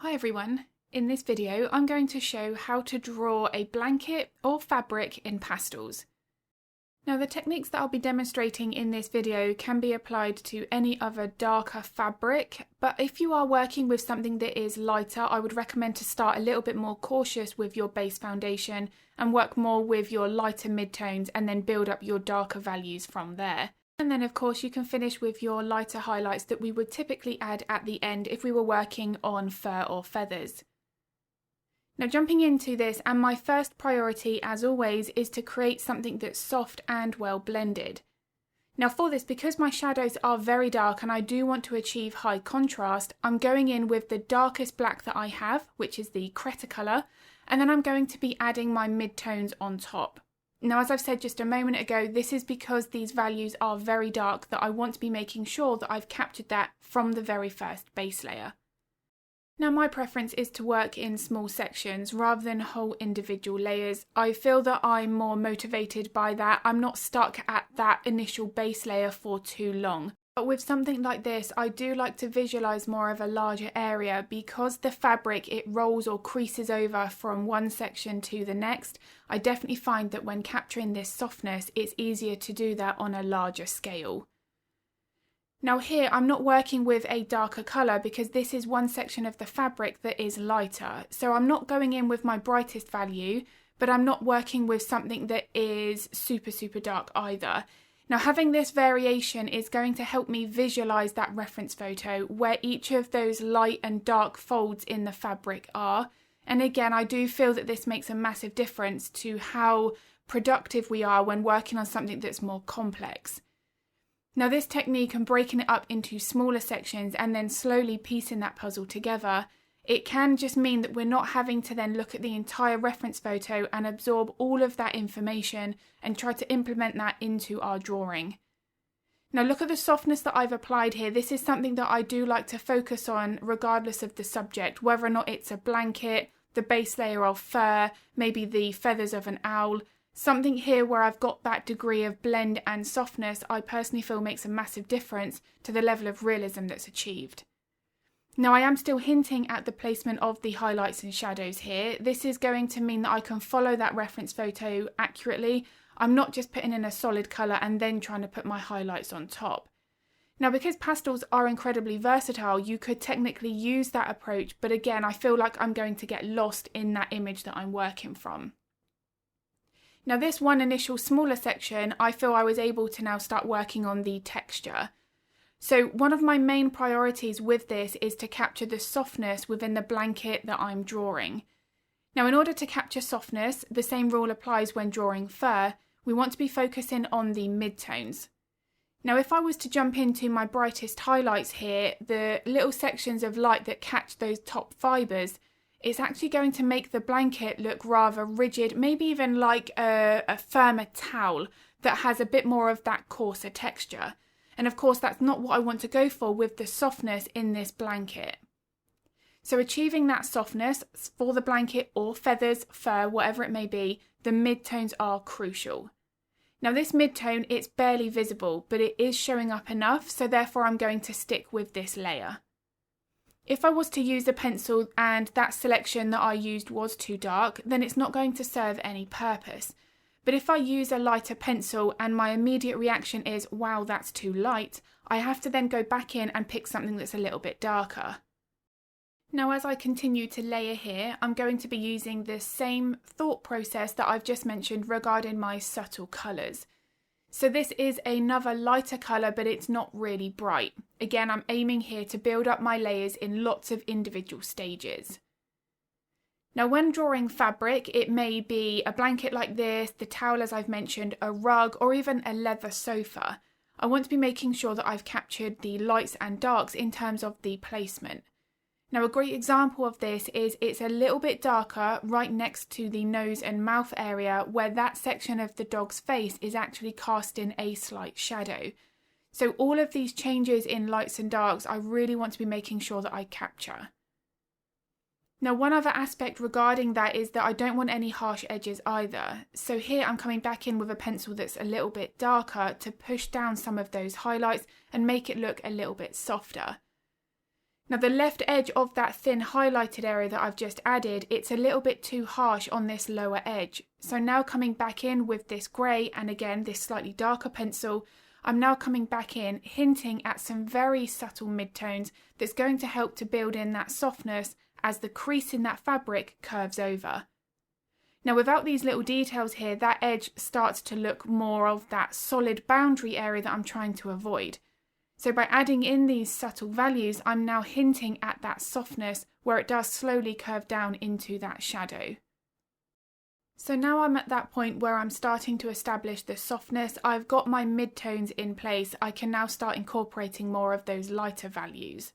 Hi everyone, in this video I'm going to show how to draw a blanket or fabric in pastels. Now the techniques that I'll be demonstrating in this video can be applied to any other darker fabric, but if you are working with something that is lighter, I would recommend to start a little bit more cautious with your base foundation and work more with your lighter midtones and then build up your darker values from there. And then of course you can finish with your lighter highlights that we would typically add at the end if we were working on fur or feathers. Now jumping into this, and my first priority as always is to create something that's soft and well blended. Now for this, because my shadows are very dark and I do want to achieve high contrast, I'm going in with the darkest black that I have, which is the Creta colour, and then I'm going to be adding my midtones on top. Now, as I've said just a moment ago, this is because these values are very dark that I want to be making sure that I've captured that from the very first base layer. Now, my preference is to work in small sections rather than whole individual layers. I feel that I'm more motivated by that. I'm not stuck at that initial base layer for too long. But with something like this, I do like to visualize more of a larger area because the fabric, it rolls or creases over from one section to the next. I definitely find that when capturing this softness, it's easier to do that on a larger scale. Now here, I'm not working with a darker color because this is one section of the fabric that is lighter. So I'm not going in with my brightest value, but I'm not working with something that is super dark either. Now having this variation is going to help me visualize that reference photo where each of those light and dark folds in the fabric are. And again, I do feel that this makes a massive difference to how productive we are when working on something that's more complex. Now this technique and breaking it up into smaller sections and then slowly piecing that puzzle together, it can just mean that we're not having to then look at the entire reference photo and absorb all of that information and try to implement that into our drawing. Now look at the softness that I've applied here. This is something that I do like to focus on regardless of the subject, whether or not it's a blanket, the base layer of fur, maybe the feathers of an owl. Something here where I've got that degree of blend and softness, I personally feel makes a massive difference to the level of realism that's achieved. Now I am still hinting at the placement of the highlights and shadows here. This is going to mean that I can follow that reference photo accurately. I'm not just putting in a solid colour and then trying to put my highlights on top. Now because pastels are incredibly versatile, you could technically use that approach, but again I feel like I'm going to get lost in that image that I'm working from. Now this one initial smaller section, I feel I was able to now start working on the texture. So one of my main priorities with this is to capture the softness within the blanket that I'm drawing. Now in order to capture softness, the same rule applies when drawing fur. We want to be focusing on the midtones. Now if I was to jump into my brightest highlights here, the little sections of light that catch those top fibres, it's actually going to make the blanket look rather rigid, maybe even like a firmer towel that has a bit more of that coarser texture. And of course, that's not what I want to go for with the softness in this blanket. So achieving that softness for the blanket or feathers, fur, whatever it may be, the midtones are crucial. Now this midtone, it's barely visible, but it is showing up enough, so therefore I'm going to stick with this layer. If I was to use a pencil and that selection that I used was too dark, then it's not going to serve any purpose. But if I use a lighter pencil and my immediate reaction is, wow, that's too light, I have to then go back in and pick something that's a little bit darker. Now as I continue to layer here, I'm going to be using the same thought process that I've just mentioned regarding my subtle colours. So this is another lighter colour, but it's not really bright. Again, I'm aiming here to build up my layers in lots of individual stages. Now when drawing fabric, it may be a blanket like this, the towel as I've mentioned, a rug, or even a leather sofa. I want to be making sure that I've captured the lights and darks in terms of the placement. Now a great example of this is it's a little bit darker right next to the nose and mouth area where that section of the dog's face is actually casting a slight shadow. So all of these changes in lights and darks, I really want to be making sure that I capture. Now one other aspect regarding that is that I don't want any harsh edges either. So here I'm coming back in with a pencil that's a little bit darker to push down some of those highlights and make it look a little bit softer. Now the left edge of that thin highlighted area that I've just added, it's a little bit too harsh on this lower edge. So now coming back in with this grey and again this slightly darker pencil, I'm now coming back in hinting at some very subtle midtones that's going to help to build in that softness as the crease in that fabric curves over. Now without these little details here, that edge starts to look more of that solid boundary area that I'm trying to avoid. So by adding in these subtle values, I'm now hinting at that softness where it does slowly curve down into that shadow. So now I'm at that point where I'm starting to establish the softness. I've got my midtones in place. I can now start incorporating more of those lighter values.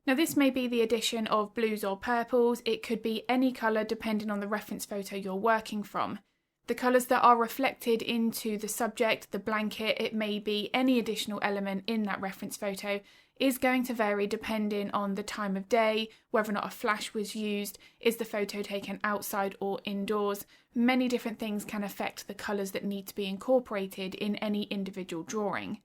Now this may be the addition of blues or purples. It could be any colour depending on the reference photo you're working from. The colours that are reflected into the subject, the blanket, it may be any additional element in that reference photo, is going to vary depending on the time of day, whether or not a flash was used, is the photo taken outside or indoors. Many different things can affect the colours that need to be incorporated in any individual drawing.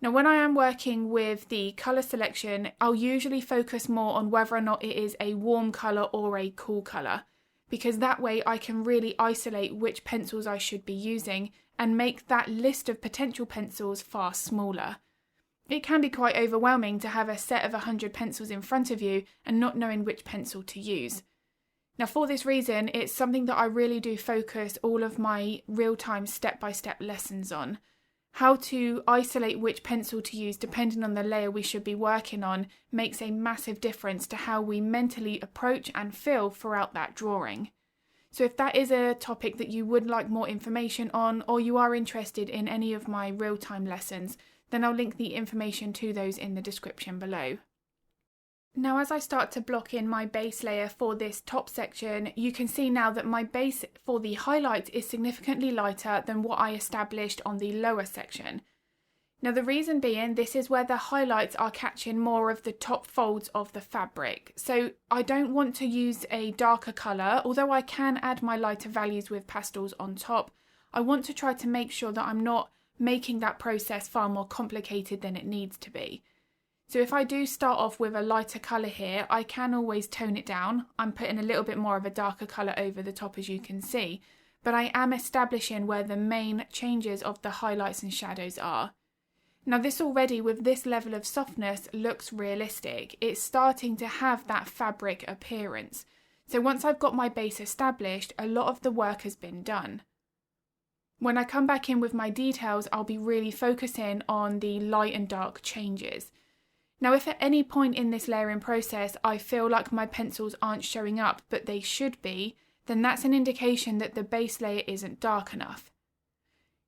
Now when I am working with the colour selection, I'll usually focus more on whether or not it is a warm colour or a cool colour, because that way I can really isolate which pencils I should be using and make that list of potential pencils far smaller. It can be quite overwhelming to have a set of 100 pencils in front of you and not knowing which pencil to use. Now for this reason, it's something that I really do focus all of my real-time step-by-step lessons on. How to isolate which pencil to use depending on the layer we should be working on makes a massive difference to how we mentally approach and feel throughout that drawing. So if that is a topic that you would like more information on, or you are interested in any of my real-time lessons, then I'll link the information to those in the description below. Now as I start to block in my base layer for this top section, you can see now that my base for the highlight is significantly lighter than what I established on the lower section. Now the reason being, this is where the highlights are catching more of the top folds of the fabric. So I don't want to use a darker colour, although I can add my lighter values with pastels on top. I want to try to make sure that I'm not making that process far more complicated than it needs to be. So if I do start off with a lighter colour here, I can always tone it down. I'm putting a little bit more of a darker colour over the top, as you can see, but I am establishing where the main changes of the highlights and shadows are. Now this already, with this level of softness, looks realistic. It's starting to have that fabric appearance. So once I've got my base established, a lot of the work has been done. When I come back in with my details, I'll be really focusing on the light and dark changes. Now if at any point in this layering process I feel like my pencils aren't showing up but they should be, then that's an indication that the base layer isn't dark enough.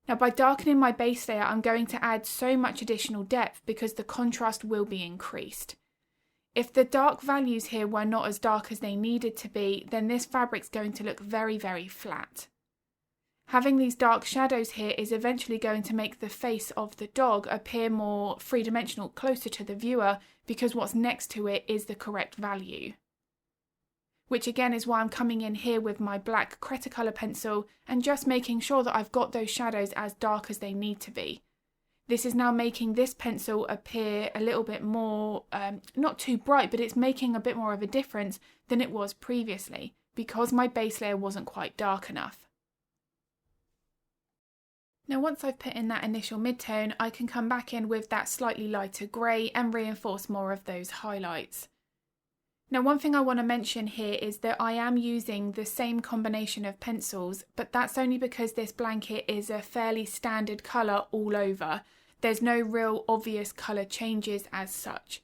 Now by darkening my base layer, I'm going to add so much additional depth because the contrast will be increased. If the dark values here were not as dark as they needed to be, then this fabric's going to look very, very flat. Having these dark shadows here is eventually going to make the face of the dog appear more three-dimensional, closer to the viewer, because what's next to it is the correct value. Which again is why I'm coming in here with my black Cretacolor pencil and just making sure that I've got those shadows as dark as they need to be. This is now making this pencil appear a little bit more, not too bright, but it's making a bit more of a difference than it was previously, because my base layer wasn't quite dark enough. Now once I've put in that initial midtone, I can come back in with that slightly lighter grey and reinforce more of those highlights. Now one thing I want to mention here is that I am using the same combination of pencils, but that's only because this blanket is a fairly standard colour all over. There's no real obvious colour changes as such.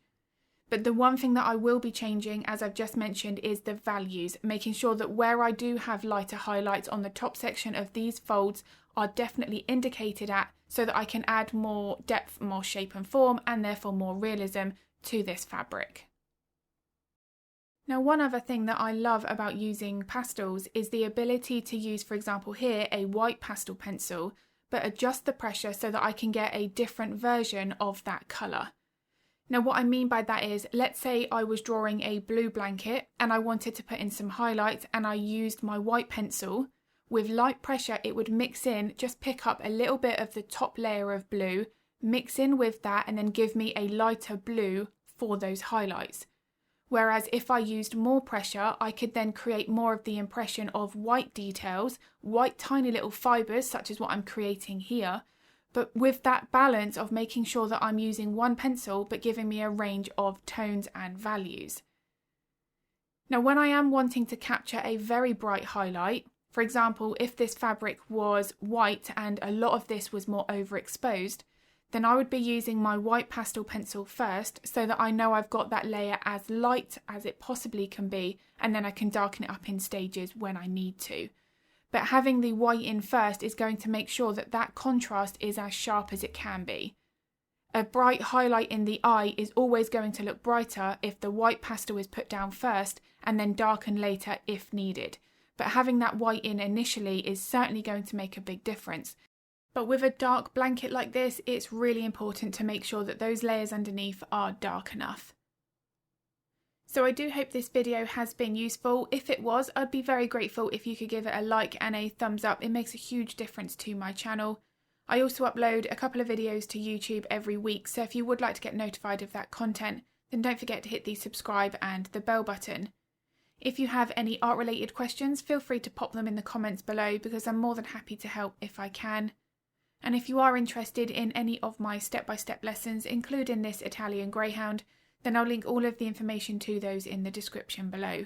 But the one thing that I will be changing, as I've just mentioned, is the values, making sure that where I do have lighter highlights on the top section of these folds are definitely indicated at, so that I can add more depth, more shape and form, and therefore more realism to this fabric. Now one other thing that I love about using pastels is the ability to use, for example here, a white pastel pencil, but adjust the pressure so that I can get a different version of that colour. Now what I mean by that is, let's say I was drawing a blue blanket and I wanted to put in some highlights and I used my white pencil. With light pressure it would mix in, just pick up a little bit of the top layer of blue, mix in with that and then give me a lighter blue for those highlights. Whereas if I used more pressure, I could then create more of the impression of white details, white tiny little fibres, such as what I'm creating here, but with that balance of making sure that I'm using one pencil but giving me a range of tones and values. Now, when I am wanting to capture a very bright highlight, for example, if this fabric was white and a lot of this was more overexposed, then I would be using my white pastel pencil first so that I know I've got that layer as light as it possibly can be, and then I can darken it up in stages when I need to. But having the white in first is going to make sure that that contrast is as sharp as it can be. A bright highlight in the eye is always going to look brighter if the white pastel is put down first and then darken later if needed. But having that white in initially is certainly going to make a big difference. But with a dark blanket like this, it's really important to make sure that those layers underneath are dark enough. So I do hope this video has been useful. If it was, I'd be very grateful if you could give it a like and a thumbs up. It makes a huge difference to my channel. I also upload a couple of videos to YouTube every week, so if you would like to get notified of that content, then don't forget to hit the subscribe and the bell button. If you have any art related questions, feel free to pop them in the comments below because I'm more than happy to help if I can. And if you are interested in any of my step-by-step lessons, including this Italian Greyhound, then I'll link all of the information to those in the description below.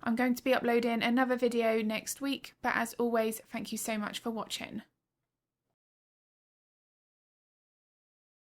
I'm going to be uploading another video next week, but as always, thank you so much for watching.